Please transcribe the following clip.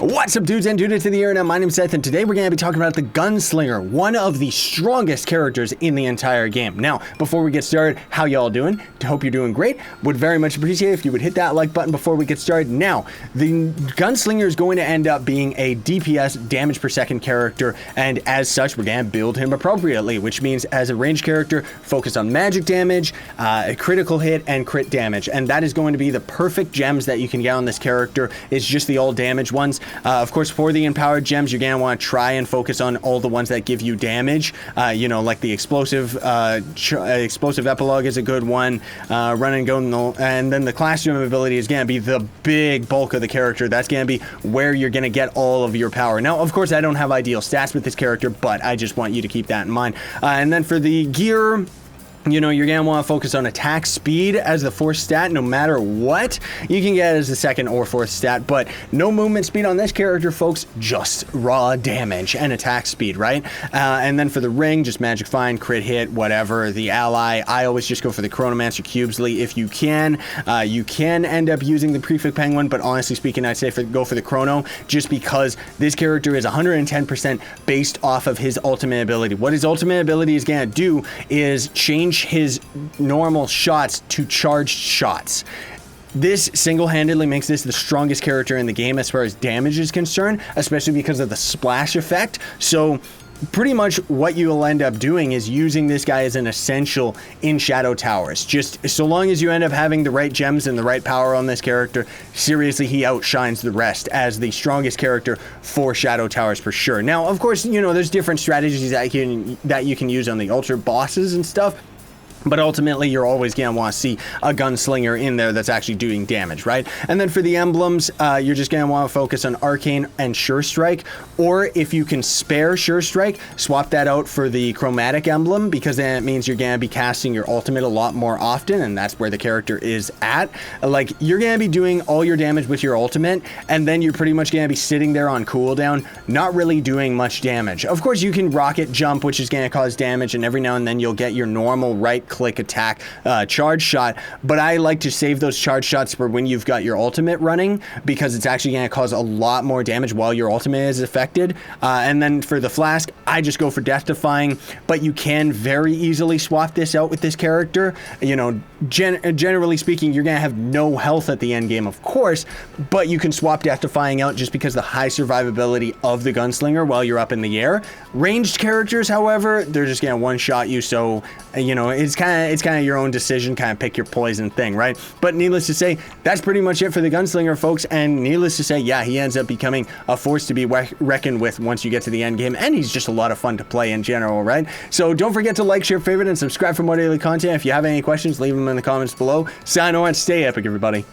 What's up, dudes and dudes to the internet? My name's Scythe, and today we're going to be talking about the Gunslinger, one of the strongest characters in the entire game. Now, before we get started, how y'all doing? Hope you're doing great. Would very much appreciate if you would hit that like button before we get started. Now, the Gunslinger is going to end up being a DPS, damage per second character, and as such, we're going to build him appropriately, which means as a ranged character, focus on magic damage, a critical hit, and crit damage, and that is going to be the perfect gems that you can get on this character. It's just the all damage ones. Of course, for the empowered gems, you're gonna want to try and focus on all the ones that give you damage. You know, like the explosive epilogue is a good one. Run and go, and then the class gem ability is gonna be the big bulk of the character. That's gonna be where you're gonna get all of your power. Now, of course, I don't have ideal stats with this character, but I just want you to keep that in mind. And then for the gear, you know, you're going to want to focus on attack speed as the fourth stat, no matter what. You can get it as the second or fourth stat, but no movement speed on this character, folks, just raw damage and attack speed, right? And then for the ring, just magic find, crit hit, whatever. The ally, I always just go for the Chronomancer Cubesley if you can. You can end up using the Prefect Penguin, but honestly speaking, I'd say go for the Chrono, just because this character is 110% based off of his ultimate ability. What his ultimate ability is going to do is change his normal shots to charged shots. This single-handedly makes this the strongest character in the game as far as damage is concerned, especially because of the splash effect. So pretty much what you will end up doing is using this guy as an essential in Shadow Towers. Just so long as you end up having the right gems and the right power on this character, seriously, he outshines the rest as the strongest character for Shadow Towers for sure. Now, of course, you know, there's different strategies that you can use on the ultra bosses and stuff. But ultimately, you're always going to want to see a Gunslinger in there that's actually doing damage, right? And then for the emblems, you're just going to want to focus on Arcane and Sure Strike. Or if you can spare Sure Strike, swap that out for the Chromatic Emblem, because then it means you're going to be casting your ultimate a lot more often, and that's where the character is at. Like, you're going to be doing all your damage with your ultimate, and then you're pretty much going to be sitting there on cooldown, not really doing much damage. Of course, you can rocket jump, which is going to cause damage, and every now and then you'll get your normal right-click attack charge shot, but I like to save those charge shots for when you've got your ultimate running, because it's actually going to cause a lot more damage while your ultimate is affected. And then for the flask, I just go for death defying, but you can very easily swap this out with this character. You know, generally speaking, you're going to have no health at the end game, of course, but you can swap death defying out just because the high survivability of the Gunslinger while you're up in the air. Ranged characters, however, they're just going to one-shot you, so, you know, it's kind of your own decision, kind of pick your poison thing, right? But needless to say, that's pretty much it for the Gunslinger, folks, and needless to say, yeah, he ends up becoming a force to be reckoned with once you get to the end game, and he's just a lot of fun to play in general, right? So don't forget to like, share, favorite, and subscribe for more daily content. If you have any questions, leave them in the comments below. Sign on, stay epic, everybody.